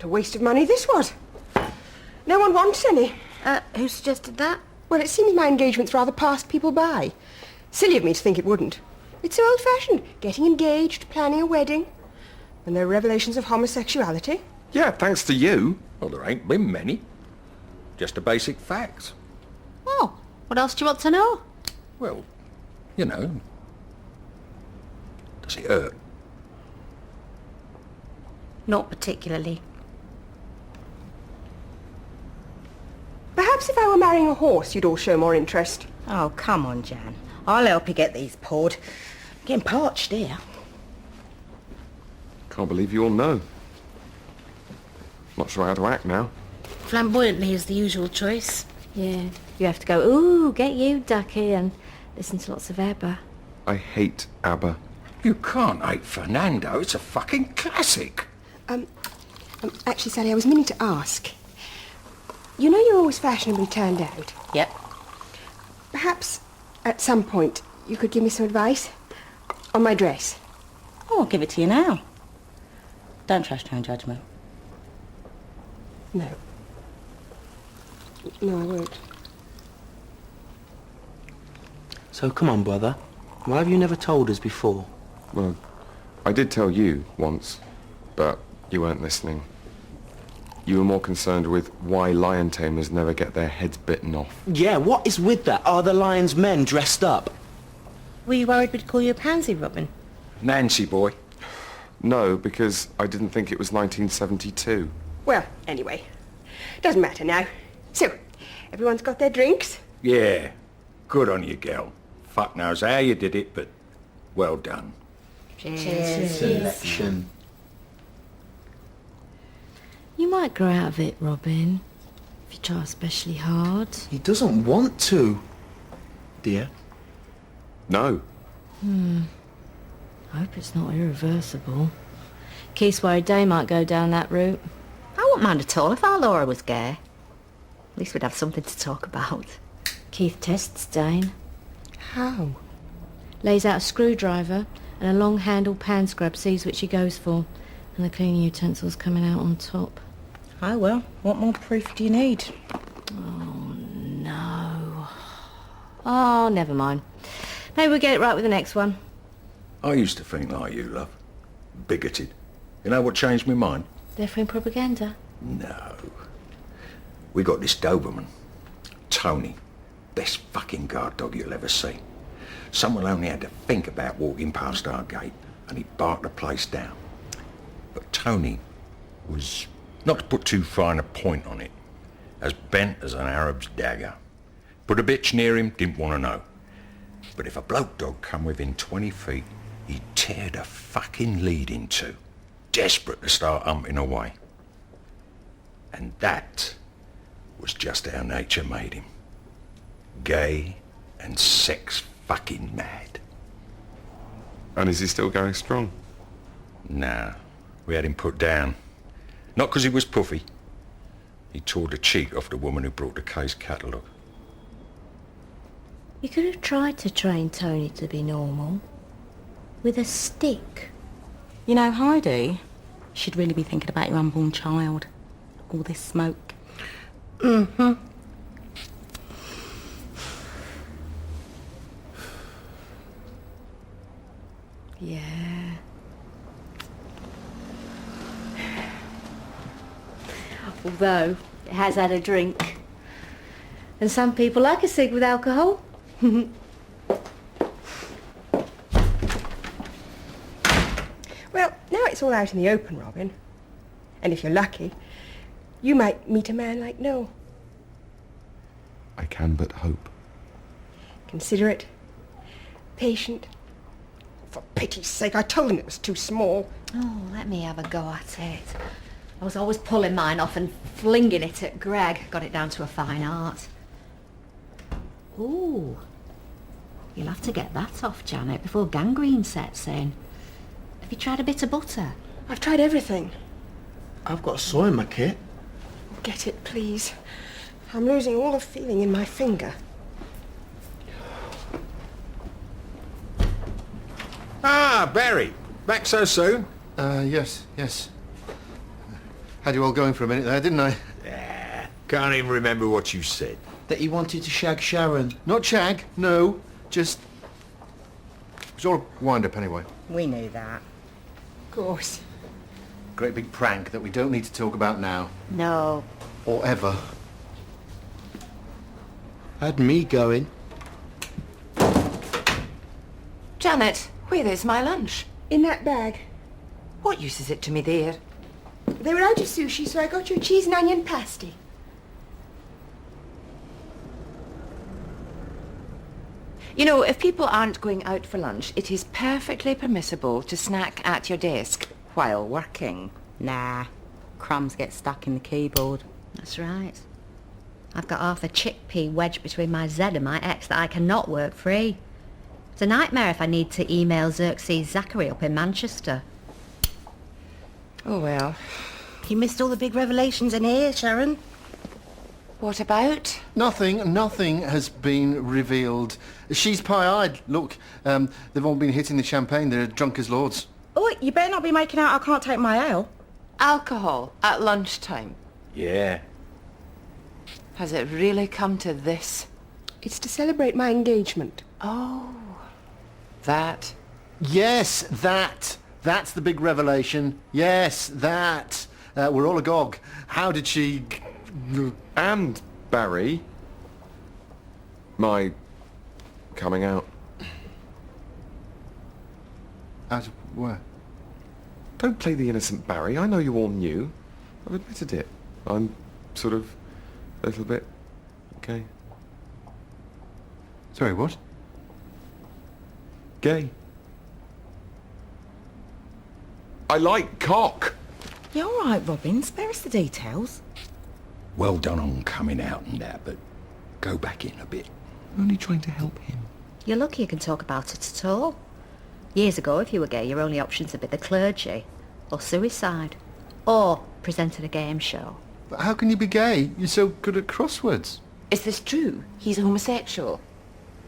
What a waste of money this was. No one wants any. Who suggested that? Well, it seems my engagement's rather passed people by. Silly of me to think it wouldn't. It's so old-fashioned, getting engaged, planning a wedding. And there are revelations of homosexuality. Yeah, thanks to you. Well, there ain't been many. Just the basic facts. Oh, what else do you want to know? Well, you know. Does it hurt? Not particularly. Perhaps if I were marrying a horse, you'd all show more interest. Oh, come on, Jan. I'll help you get these poured. Getting parched here. Can't believe you all know. Not sure how to act now. Flamboyantly is the usual choice. Yeah, you have to go, ooh, get you, ducky, and listen to lots of ABBA. I hate ABBA. You can't hate Fernando. It's a fucking classic. Actually, Sally, I was meaning to ask. You know you're always fashionably turned out. Yep. Perhaps, at some point, you could give me some advice on my dress. Oh, I'll give it to you now. Don't trust your own judgment. No. No, I won't. So come on, brother. Why have you never told us before? Well, I did tell you once, but you weren't listening. You were more concerned with why lion tamers never get their heads bitten off. Yeah, what is with that? Are the lion's men dressed up? Were you worried we'd call you a pansy, Robin? Nancy boy. No, because I didn't think it was 1972. Well, anyway, doesn't matter now. So, everyone's got their drinks? Yeah. Good on you, girl. Fuck knows how you did it, but well done. Selection. You might grow out of it, Robin, if you try especially hard. He doesn't want to, dear. No. I hope it's not irreversible. Keith's worried Day might go down that route. I wouldn't mind at all if our Laura was gay. At least we'd have something to talk about. Keith tests Dane. How? Lays out a screwdriver and a long-handled pan scrub, sees which he goes for, and the cleaning utensils coming out on top. Oh, well, what more proof do you need? Oh, no. Oh, never mind. Maybe we'll get it right with the next one. I used to think like you, love. Bigoted. You know what changed my mind? Left-wing propaganda. No. We got this Doberman. Tony. Best fucking guard dog you'll ever see. Someone only had to think about walking past our gate and he barked the place down. But Tony was, not to put too fine a point on it, as bent as an Arab's dagger. Put a bitch near him, didn't want to know. But if a bloke dog come within 20 feet, he'd tear the fucking lead in two, desperate to start humping away. And that was just how nature made him. Gay and sex fucking mad. And is he still going strong? Nah, we had him put down. Not because he was puffy. He tore the cheek off the woman who brought the case catalogue. You could have tried to train Tony to be normal. With a stick. You know, Heidi, she'd really be thinking about your unborn child. All this smoke. Mm-hmm. Yeah. Although, it has had a drink. And some people like a cig with alcohol. Well, now it's all out in the open, Robin. And if you're lucky, you might meet a man like Noel. I can but hope. Considerate, patient. For pity's sake, I told him it was too small. Oh, let me have a go at it. I was always pulling mine off and flinging it at Greg. Got it down to a fine art. Ooh. You'll have to get that off, Janet, before gangrene sets in. Have you tried a bit of butter? I've tried everything. I've got saw in my kit. Get it, please. I'm losing all the feeling in my finger. Ah, Barry. Back so soon? Yes. Had you all going for a minute there, didn't I? Yeah, can't even remember what you said. That he wanted to shag Sharon. Not shag, no. Just... It was all a wind-up anyway. We knew that. Of course. Great big prank that we don't need to talk about now. No. Or ever. Had me going. Janet, where is my lunch? In that bag. What use is it to me there? They were out of sushi, so I got you a cheese and onion pasty. You know, if people aren't going out for lunch, it is perfectly permissible to snack at your desk while working. Nah. Crumbs get stuck in the keyboard. That's right. I've got half a chickpea wedged between my Z and my X that I cannot work free. It's a nightmare if I need to email Xerxes Zachary up in Manchester. Oh well. You missed all the big revelations in here, Sharon. What about? Nothing has been revealed. She's pie-eyed. Look, they've all been hitting the champagne. They're drunk as lords. Oh, you better not be making out I can't take my ale. Alcohol at lunchtime. Yeah. Has it really come to this? It's to celebrate my engagement. Oh. That. Yes, that. That's the big revelation. Yes, that. We're all agog. How did she... And, Barry, my coming out. Out of where? Don't play the innocent Barry. I know you all knew. I've admitted it. I'm sort of a little bit gay. Sorry, what? Gay. I like cock. You all right, Robin? Spare us the details. Well done on coming out and that, but go back in a bit. I'm only trying to help him. You're lucky you can talk about it at all. Years ago, if you were gay, your only options would be the clergy, or suicide, or present at a game show. But how can you be gay? You're so good at crosswords. Is this true? He's homosexual.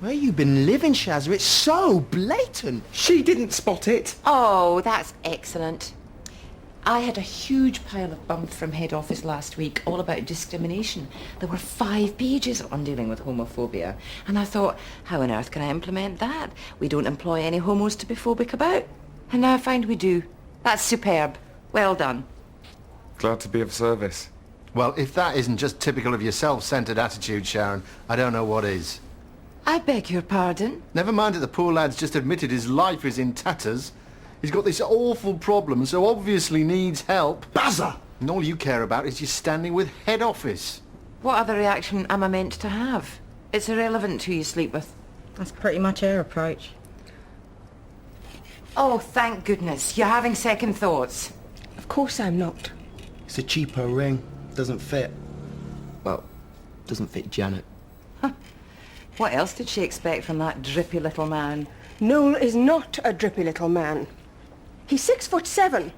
Where you been living, Shazza? It's so blatant. She didn't spot it. Oh, that's excellent. I had a huge pile of bump from head office last week, all about discrimination. There were 5 pages on dealing with homophobia. And I thought, how on earth can I implement that? We don't employ any homos to be phobic about. And now I find we do. That's superb. Well done. Glad to be of service. Well, if that isn't just typical of your self-centred attitude, Sharon, I don't know what is. I beg your pardon? Never mind that the poor lad's just admitted his life is in tatters. He's got this awful problem, so obviously needs help. Buzzer! And all you care about is just standing with head office. What other reaction am I meant to have? It's irrelevant who you sleep with. That's pretty much her approach. Oh, thank goodness. You're having second thoughts. Of course I'm not. It's a cheaper ring. Doesn't fit. Well, doesn't fit Janet. What else did she expect from that drippy little man? Noel is not a drippy little man. He's 6'7", and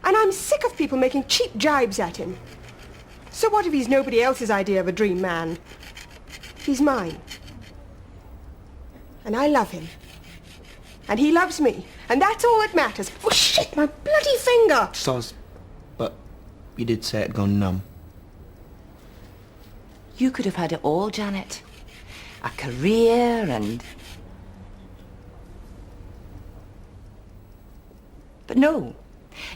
I'm sick of people making cheap jibes at him. So what if he's nobody else's idea of a dream man? He's mine. And I love him. And he loves me. And that's all that matters. Oh, shit, my bloody finger! Soz. But you did say it had gone numb. You could have had it all, Janet. A career and... But no,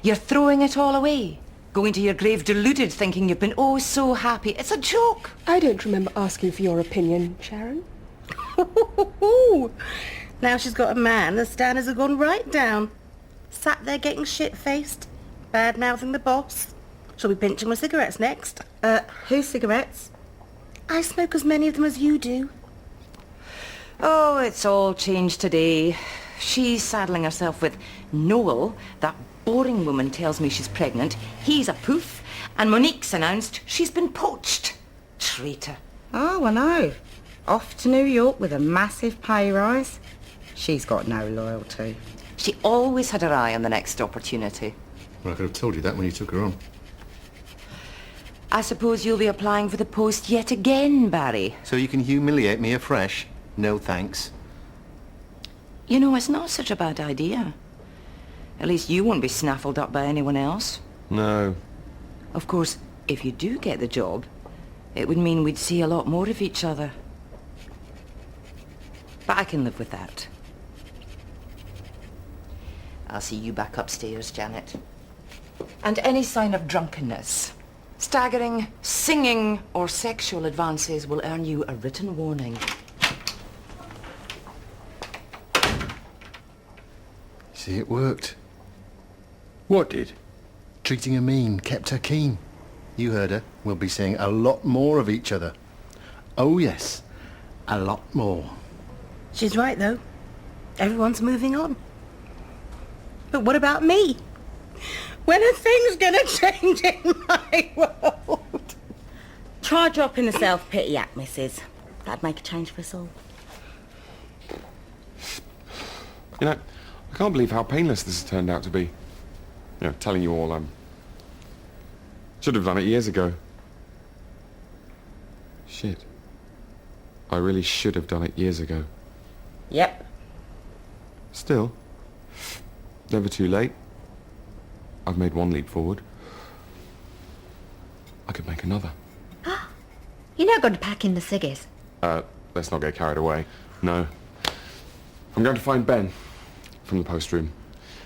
you're throwing it all away. Going to your grave deluded, thinking you've been oh so happy. It's a joke. I don't remember asking for your opinion, Sharon. Now she's got a man, the standards have gone right down. Sat there getting shit-faced, bad-mouthing the boss. She'll be pinching my cigarettes next. Whose cigarettes? I smoke as many of them as you do. Oh, it's all changed today. She's saddling herself with Noel. That boring woman tells me she's pregnant. He's a poof. And Monique's announced she's been poached. Traitor. Oh, I know. Off to New York with a massive pay rise. She's got no loyalty. She always had her eye on the next opportunity. Well, I could have told you that when you took her on. I suppose you'll be applying for the post yet again, Barry. So you can humiliate me afresh? No thanks. You know, it's not such a bad idea. At least you won't be snaffled up by anyone else. No. Of course, if you do get the job, it would mean we'd see a lot more of each other. But I can live with that. I'll see you back upstairs, Janet. And any sign of drunkenness, staggering, singing, or sexual advances will earn you a written warning. See, it worked. What did? Treating her mean kept her keen. You heard her. We'll be seeing a lot more of each other. Oh yes, a lot more. She's right, though. Everyone's moving on. But what about me? When are things gonna change in my world? Try dropping the self-pity act, missus. That'd make a change for us all. You know, I can't believe how painless this has turned out to be. You know, telling you all should have done it years ago. Shit. I really should have done it years ago. Yep. Still, never too late. I've made one leap forward. I could make another. You're not going to pack in the ciggies. Let's not get carried away. No. I'm going to find Ben from the post room.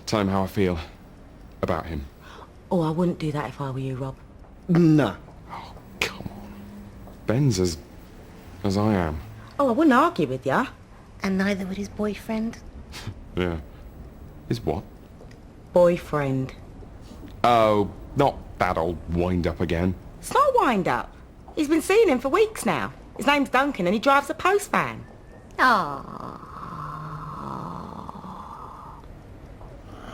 Tell him how I feel about him. Oh, I wouldn't do that if I were you, Rob. No. Oh, come on. Ben's as I am. Oh, I wouldn't argue with ya. And neither would his boyfriend. Yeah. Is what? Boyfriend. Oh, not that old wind-up again. It's not a wind-up. He's been seeing him for weeks now. His name's Duncan and he drives a post van. Aww.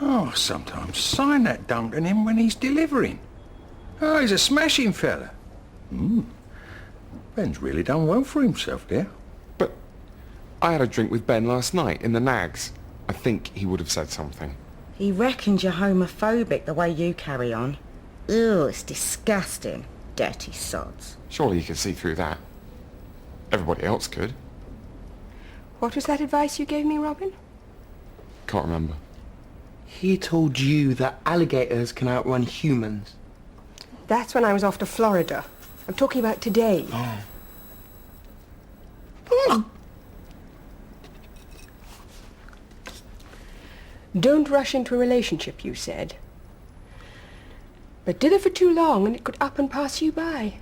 Oh, sometimes sign that Duncan in when he's delivering. Oh, he's a smashing fella. Ben's really done well for himself there. But I had a drink with Ben last night in the Nags. I think he would have said something. He reckons you're homophobic the way you carry on. Ew, it's disgusting. Dirty sods. Surely you could see through that. Everybody else could. What was that advice you gave me, Robin? Can't remember. He told you that alligators can outrun humans. That's when I was off to Florida. I'm talking about today. Don't rush into a relationship, you said. But dither for too long and it could up and pass you by.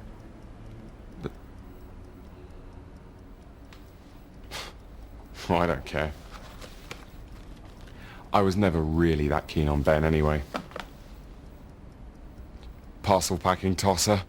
Oh, I don't care. I was never really that keen on Ben anyway. Parcel packing tosser.